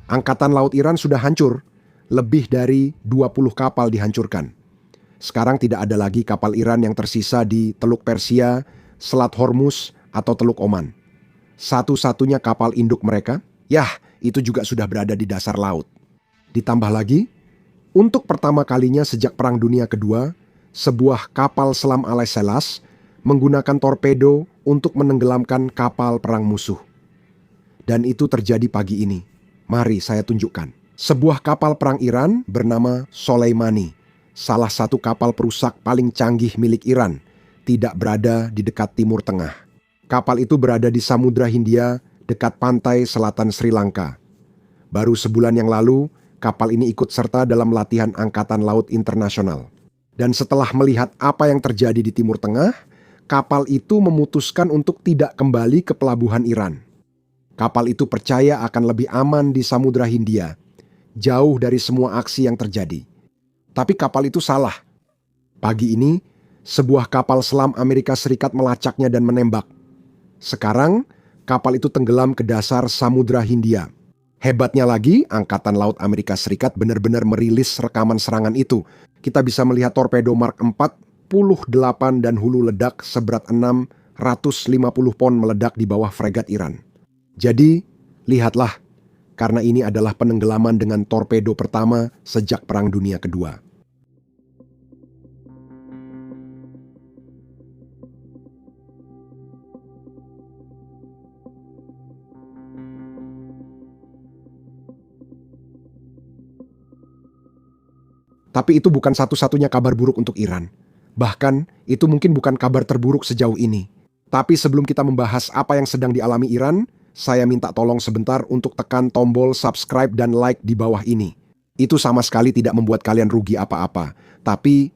Angkatan Laut Iran sudah hancur, lebih dari 20 kapal dihancurkan. Sekarang tidak ada lagi kapal Iran yang tersisa di Teluk Persia, Selat Hormuz, atau Teluk Oman. Satu-satunya kapal induk mereka, itu juga sudah berada di dasar laut. Ditambah lagi, untuk pertama kalinya sejak Perang Dunia Kedua, sebuah kapal selam Alai-Selas menggunakan torpedo untuk menenggelamkan kapal perang musuh. Dan itu terjadi pagi ini. Mari saya tunjukkan. Sebuah kapal perang Iran bernama Soleimani, salah satu kapal perusak paling canggih milik Iran, tidak berada di dekat Timur Tengah. Kapal itu berada di Samudra Hindia, dekat pantai selatan Sri Lanka. Baru sebulan yang lalu, kapal ini ikut serta dalam latihan Angkatan Laut Internasional. Dan setelah melihat apa yang terjadi di Timur Tengah, kapal itu memutuskan untuk tidak kembali ke pelabuhan Iran. Kapal itu percaya akan lebih aman di Samudra Hindia, jauh dari semua aksi yang terjadi. Tapi kapal itu salah. Pagi ini, sebuah kapal selam Amerika Serikat melacaknya dan menembak. Sekarang, kapal itu tenggelam ke dasar Samudra Hindia. Hebatnya lagi, Angkatan Laut Amerika Serikat benar-benar merilis rekaman serangan itu. Kita bisa melihat torpedo Mark 48 dan hulu ledak seberat 650 pon meledak di bawah fregat Iran. Jadi, lihatlah, karena ini adalah penenggelaman dengan torpedo pertama sejak Perang Dunia Kedua. Tapi itu bukan satu-satunya kabar buruk untuk Iran. Bahkan, itu mungkin bukan kabar terburuk sejauh ini. Tapi sebelum kita membahas apa yang sedang dialami Iran, saya minta tolong sebentar untuk tekan tombol subscribe dan like di bawah ini. Itu sama sekali tidak membuat kalian rugi apa-apa, tapi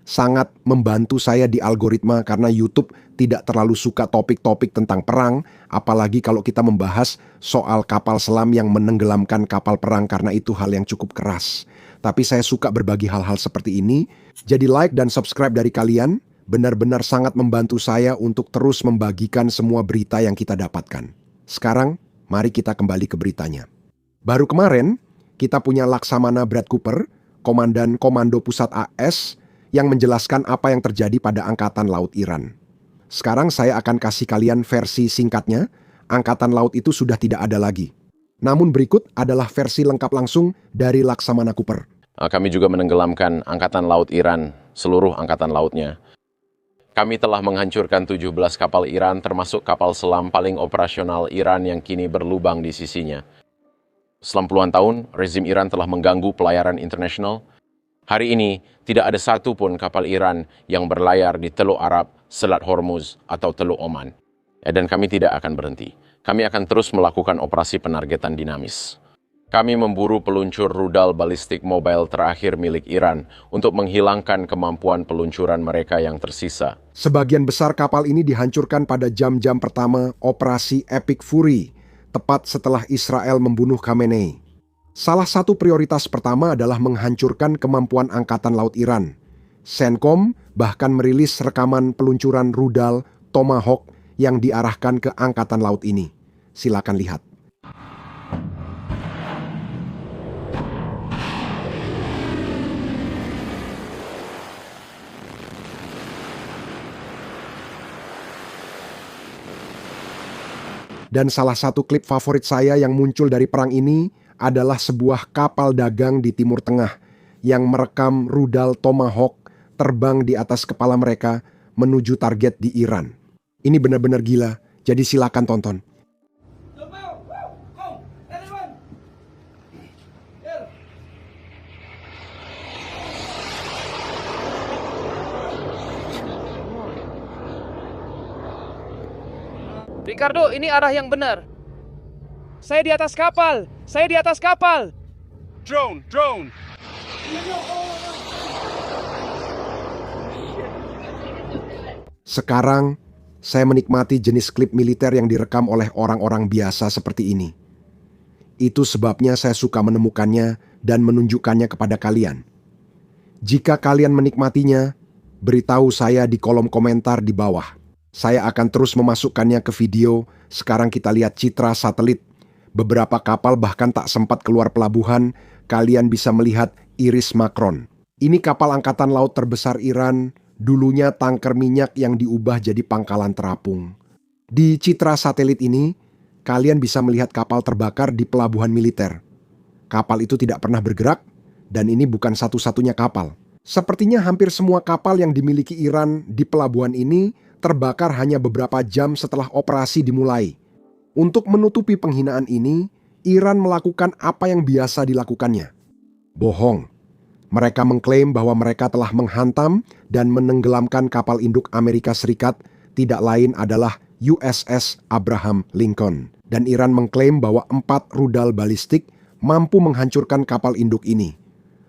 sangat membantu saya di algoritma karena YouTube tidak terlalu suka topik-topik tentang perang, apalagi kalau kita membahas soal kapal selam yang menenggelamkan kapal perang karena itu hal yang cukup keras. Tapi saya suka berbagi hal-hal seperti ini, jadi like dan subscribe dari kalian benar-benar sangat membantu saya untuk terus membagikan semua berita yang kita dapatkan. Sekarang, mari kita kembali ke beritanya. Baru kemarin, kita punya Laksamana Brad Cooper, Komandan Komando Pusat AS, yang menjelaskan apa yang terjadi pada Angkatan Laut Iran. Sekarang saya akan kasih kalian versi singkatnya. Angkatan Laut itu sudah tidak ada lagi. Namun berikut adalah versi lengkap langsung dari Laksamana Cooper. Kami juga menenggelamkan Angkatan Laut Iran, seluruh angkatan lautnya. Kami telah menghancurkan 17 kapal Iran termasuk kapal selam paling operasional Iran yang kini berlubang di sisinya. Selama puluhan tahun, rezim Iran telah mengganggu pelayaran internasional. Hari ini, tidak ada satu pun kapal Iran yang berlayar di Teluk Arab, Selat Hormuz, atau Teluk Oman. Dan kami tidak akan berhenti. Kami akan terus melakukan operasi penargetan dinamis. Kami memburu peluncur rudal balistik mobile terakhir milik Iran untuk menghilangkan kemampuan peluncuran mereka yang tersisa. Sebagian besar kapal ini dihancurkan pada jam-jam pertama operasi Epic Fury, tepat setelah Israel membunuh Khamenei. Salah satu prioritas pertama adalah menghancurkan kemampuan Angkatan Laut Iran. CENTCOM bahkan merilis rekaman peluncuran rudal Tomahawk yang diarahkan ke Angkatan Laut ini. Silakan lihat. Dan salah satu klip favorit saya yang muncul dari perang ini adalah sebuah kapal dagang di Timur Tengah yang merekam rudal Tomahawk terbang di atas kepala mereka menuju target di Iran. Ini benar-benar gila, jadi silakan tonton. Ricardo, ini arah yang benar. Saya di atas kapal. Saya di atas kapal. Drone. Sekarang, saya menikmati jenis klip militer yang direkam oleh orang-orang biasa seperti ini. Itu sebabnya saya suka menemukannya dan menunjukkannya kepada kalian. Jika kalian menikmatinya, beritahu saya di kolom komentar di bawah. Saya akan terus memasukkannya ke video. Sekarang kita lihat citra satelit. Beberapa kapal bahkan tak sempat keluar pelabuhan, kalian bisa melihat Iris Makron. Ini kapal angkatan laut terbesar Iran, dulunya tangker minyak yang diubah jadi pangkalan terapung. Di citra satelit ini, kalian bisa melihat kapal terbakar di pelabuhan militer. Kapal itu tidak pernah bergerak, dan ini bukan satu-satunya kapal. Sepertinya hampir semua kapal yang dimiliki Iran di pelabuhan ini terbakar hanya beberapa jam setelah operasi dimulai. Untuk menutupi penghinaan ini, Iran melakukan apa yang biasa dilakukannya. Bohong. Mereka mengklaim bahwa mereka telah menghantam dan menenggelamkan kapal induk Amerika Serikat, tidak lain adalah USS Abraham Lincoln. Dan Iran mengklaim bahwa 4 rudal balistik mampu menghancurkan kapal induk ini.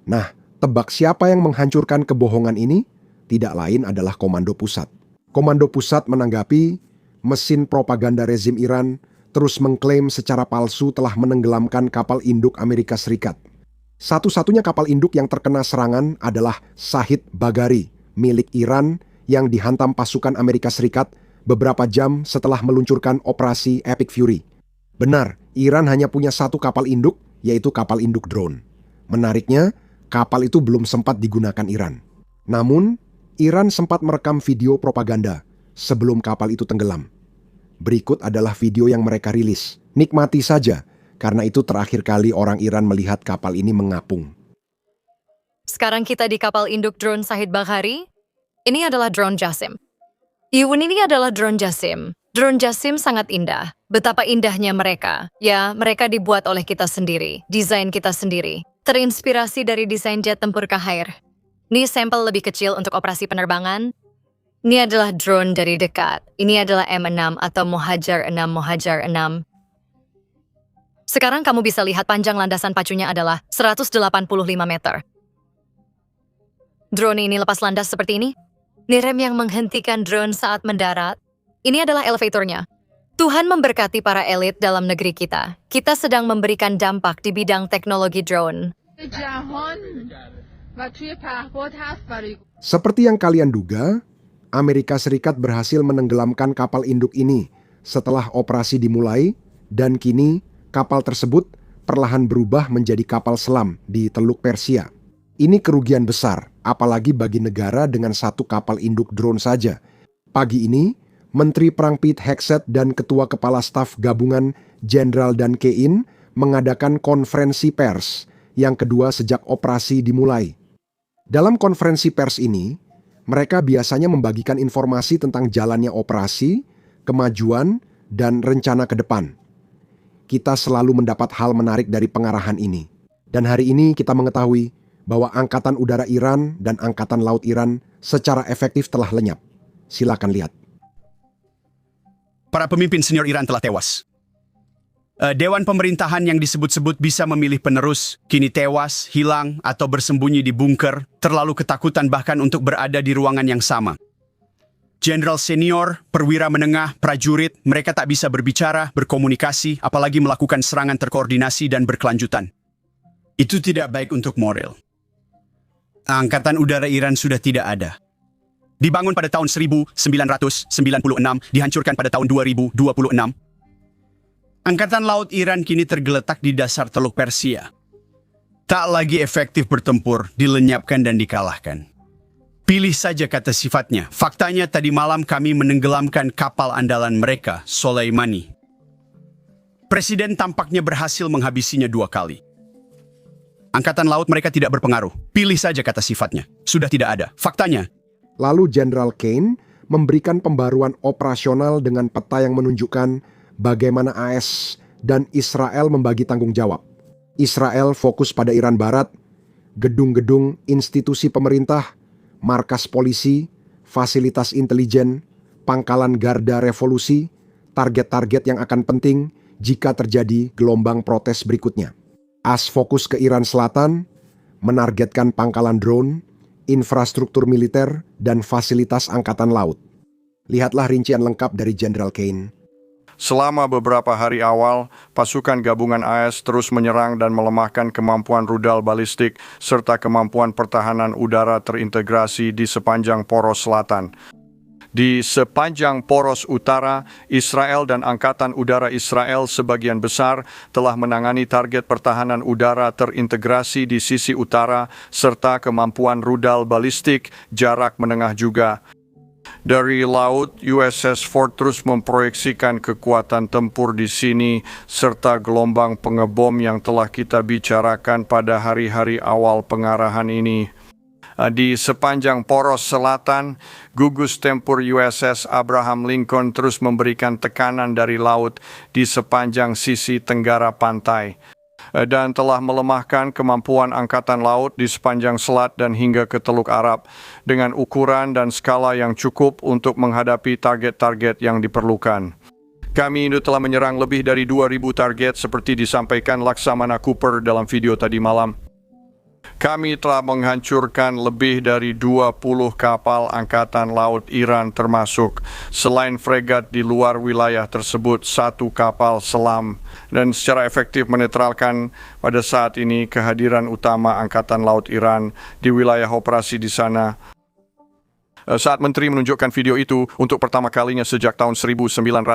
Nah, tebak siapa yang menghancurkan kebohongan ini? Tidak lain adalah Komando Pusat. Komando Pusat menanggapi, mesin propaganda rezim Iran terus mengklaim secara palsu telah menenggelamkan kapal induk Amerika Serikat. Satu-satunya kapal induk yang terkena serangan adalah Shahid Bagheri, milik Iran yang dihantam pasukan Amerika Serikat beberapa jam setelah meluncurkan operasi Epic Fury. Benar, Iran hanya punya 1 kapal induk, yaitu kapal induk drone. Menariknya, kapal itu belum sempat digunakan Iran. Namun, Iran sempat merekam video propaganda sebelum kapal itu tenggelam. Berikut adalah video yang mereka rilis. Nikmati saja, karena itu terakhir kali orang Iran melihat kapal ini mengapung. Sekarang kita di kapal induk drone Shahid Bagheri. Ini adalah drone Jasim. Ini adalah drone Jasim. Drone Jasim sangat indah. Betapa indahnya mereka. Ya, mereka dibuat oleh kita sendiri. Desain kita sendiri. Terinspirasi dari desain jet tempur Kahair. Ini sampel lebih kecil untuk operasi penerbangan. Ini adalah drone dari dekat. Ini adalah M6 atau Mohajer 6. Sekarang kamu bisa lihat panjang landasan pacunya adalah 185 meter. Drone ini lepas landas seperti ini. Ini rem yang menghentikan drone saat mendarat. Ini adalah elevatornya. Tuhan memberkati para elit dalam negeri kita. Kita sedang memberikan dampak di bidang teknologi drone. Seperti yang kalian duga, Amerika Serikat berhasil menenggelamkan kapal induk ini setelah operasi dimulai, dan kini kapal tersebut perlahan berubah menjadi kapal selam di Teluk Persia. Ini kerugian besar, apalagi bagi negara dengan 1 kapal induk drone saja. Pagi ini, Menteri Perang Pete Hegseth dan Ketua Kepala Staf Gabungan Jenderal Dan Kein mengadakan konferensi pers yang kedua sejak operasi dimulai. Dalam konferensi pers ini, mereka biasanya membagikan informasi tentang jalannya operasi, kemajuan, dan rencana ke depan. Kita selalu mendapat hal menarik dari pengarahan ini. Dan hari ini kita mengetahui bahwa Angkatan Udara Iran dan Angkatan Laut Iran secara efektif telah lenyap. Silakan lihat. Para pemimpin senior Iran telah tewas. Dewan pemerintahan yang disebut-sebut bisa memilih penerus, kini tewas, hilang, atau bersembunyi di bunker, terlalu ketakutan bahkan untuk berada di ruangan yang sama. Jenderal senior, perwira menengah, prajurit, mereka tak bisa berbicara, berkomunikasi, apalagi melakukan serangan terkoordinasi dan berkelanjutan. Itu tidak baik untuk moral. Angkatan Udara Iran sudah tidak ada. Dibangun pada tahun 1996, dihancurkan pada tahun 2026. Angkatan Laut Iran kini tergeletak di dasar Teluk Persia. Tak lagi efektif bertempur, dilenyapkan dan dikalahkan. Pilih saja kata sifatnya. Faktanya tadi malam kami menenggelamkan kapal andalan mereka, Soleimani. Presiden tampaknya berhasil menghabisinya 2 kali. Angkatan laut mereka tidak berpengaruh. Pilih saja kata sifatnya. Sudah tidak ada. Faktanya. Lalu Jenderal Kein memberikan pembaruan operasional dengan peta yang menunjukkan bagaimana AS dan Israel membagi tanggung jawab. Israel fokus pada Iran Barat, gedung-gedung institusi pemerintah, markas polisi, fasilitas intelijen, pangkalan garda revolusi, target-target yang akan penting jika terjadi gelombang protes berikutnya. AS fokus ke Iran Selatan, menargetkan pangkalan drone, infrastruktur militer, dan fasilitas angkatan laut. Lihatlah rincian lengkap dari Jenderal Kein. Selama beberapa hari awal, pasukan gabungan AS terus menyerang dan melemahkan kemampuan rudal balistik serta kemampuan pertahanan udara terintegrasi di sepanjang poros selatan. Di sepanjang poros utara, Israel dan Angkatan Udara Israel sebagian besar telah menangani target pertahanan udara terintegrasi di sisi utara serta kemampuan rudal balistik jarak menengah juga. Dari laut, USS Ford terus memproyeksikan kekuatan tempur di sini serta gelombang pengebom yang telah kita bicarakan pada hari-hari awal pengarahan ini. Di sepanjang poros selatan, gugus tempur USS Abraham Lincoln terus memberikan tekanan dari laut di sepanjang sisi tenggara pantai dan telah melemahkan kemampuan angkatan laut di sepanjang selat dan hingga ke Teluk Arab dengan ukuran dan skala yang cukup untuk menghadapi target-target yang diperlukan. Kami telah menyerang lebih dari 2.000 target seperti disampaikan Laksamana Cooper dalam video tadi malam. Kami telah menghancurkan lebih dari 20 kapal angkatan laut Iran termasuk selain fregat di luar wilayah tersebut 1 kapal selam dan secara efektif menetralkan pada saat ini kehadiran utama angkatan laut Iran di wilayah operasi di sana. Saat Menteri menunjukkan video itu untuk pertama kalinya sejak tahun 1945,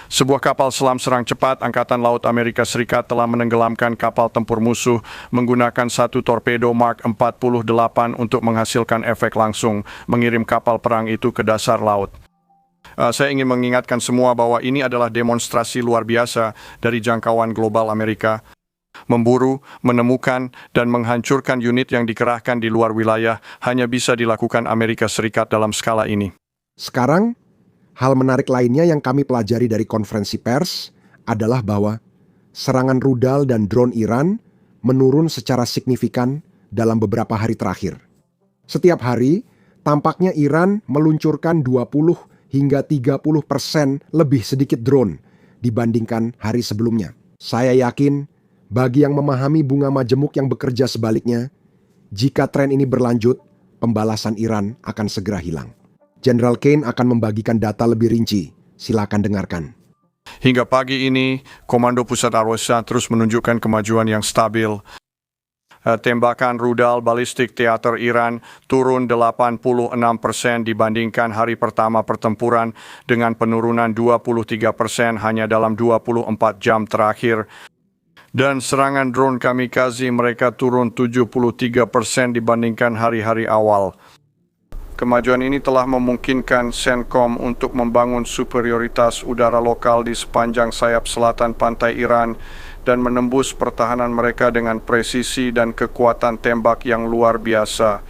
sebuah kapal selam serang cepat Angkatan Laut Amerika Serikat telah menenggelamkan kapal tempur musuh menggunakan 1 torpedo Mark 48 untuk menghasilkan efek langsung mengirim kapal perang itu ke dasar laut. Saya ingin mengingatkan semua bahwa ini adalah demonstrasi luar biasa dari jangkauan global Amerika. Memburu, menemukan, dan menghancurkan unit yang dikerahkan di luar wilayah hanya bisa dilakukan Amerika Serikat dalam skala ini. Sekarang, hal menarik lainnya yang kami pelajari dari konferensi pers adalah bahwa serangan rudal dan drone Iran menurun secara signifikan dalam beberapa hari terakhir. Setiap hari, tampaknya Iran meluncurkan 20 hingga 30% lebih sedikit drone dibandingkan hari sebelumnya. Saya yakin bagi yang memahami bunga majemuk yang bekerja sebaliknya, jika tren ini berlanjut, pembalasan Iran akan segera hilang. Jenderal Kane akan membagikan data lebih rinci. Silakan dengarkan. Hingga pagi ini, Komando Pusat Arosha terus menunjukkan kemajuan yang stabil. Tembakan rudal balistik teater Iran turun 86% dibandingkan hari pertama pertempuran dengan penurunan 23% hanya dalam 24 jam terakhir. Dan serangan drone kamikaze mereka turun 73% dibandingkan hari-hari awal. Kemajuan ini telah memungkinkan CENTCOM untuk membangun superioritas udara lokal di sepanjang sayap selatan pantai Iran dan menembus pertahanan mereka dengan presisi dan kekuatan tembak yang luar biasa.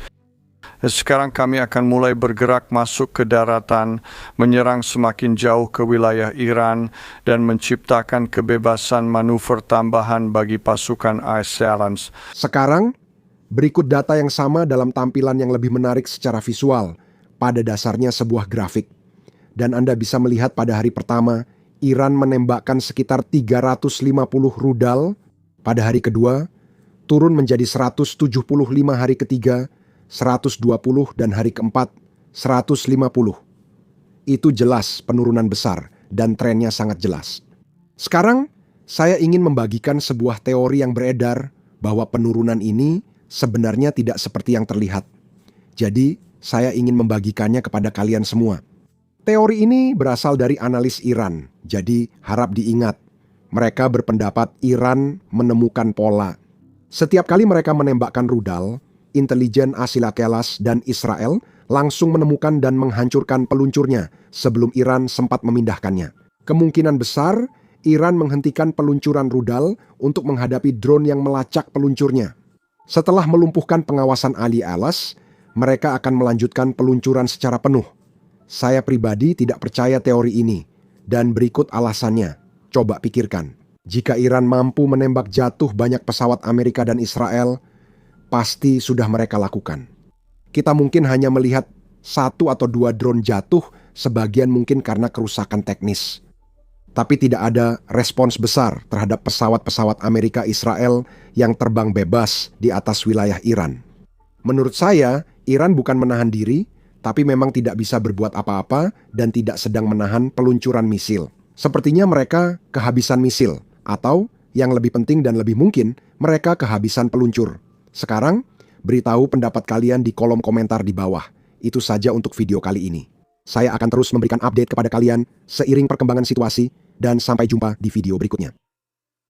Sekarang kami akan mulai bergerak masuk ke daratan, menyerang semakin jauh ke wilayah Iran dan menciptakan kebebasan manuver tambahan bagi pasukan ASEAN. Sekarang, berikut data yang sama dalam tampilan yang lebih menarik secara visual, pada dasarnya sebuah grafik. Dan Anda bisa melihat pada hari pertama, Iran menembakkan sekitar 350 rudal, pada hari kedua, turun menjadi 175 hari ketiga, 120 dan hari keempat, 150. Itu jelas penurunan besar dan trennya sangat jelas. Sekarang, saya ingin membagikan sebuah teori yang beredar bahwa penurunan ini sebenarnya tidak seperti yang terlihat. Jadi, saya ingin membagikannya kepada kalian semua. Teori ini berasal dari analis Iran, jadi harap diingat. Mereka berpendapat Iran menemukan pola. Setiap kali mereka menembakkan rudal, intelijen Asilakelas dan Israel langsung menemukan dan menghancurkan peluncurnya sebelum Iran sempat memindahkannya. Kemungkinan besar, Iran menghentikan peluncuran rudal untuk menghadapi drone yang melacak peluncurnya. Setelah melumpuhkan pengawasan Ali Alas, mereka akan melanjutkan peluncuran secara penuh. Saya pribadi tidak percaya teori ini, dan berikut alasannya. Coba pikirkan. Jika Iran mampu menembak jatuh banyak pesawat Amerika dan Israel, pasti sudah mereka lakukan. Kita mungkin hanya melihat 1 atau 2 drone jatuh, sebagian mungkin karena kerusakan teknis. Tapi tidak ada respons besar terhadap pesawat-pesawat Amerika Israel yang terbang bebas di atas wilayah Iran. Menurut saya, Iran bukan menahan diri, tapi memang tidak bisa berbuat apa-apa dan tidak sedang menahan peluncuran misil. Sepertinya mereka kehabisan misil, atau yang lebih penting dan lebih mungkin, mereka kehabisan peluncur. Sekarang, beritahu pendapat kalian di kolom komentar di bawah. Itu saja untuk video kali ini. Saya akan terus memberikan update kepada kalian seiring perkembangan situasi, dan sampai jumpa di video berikutnya.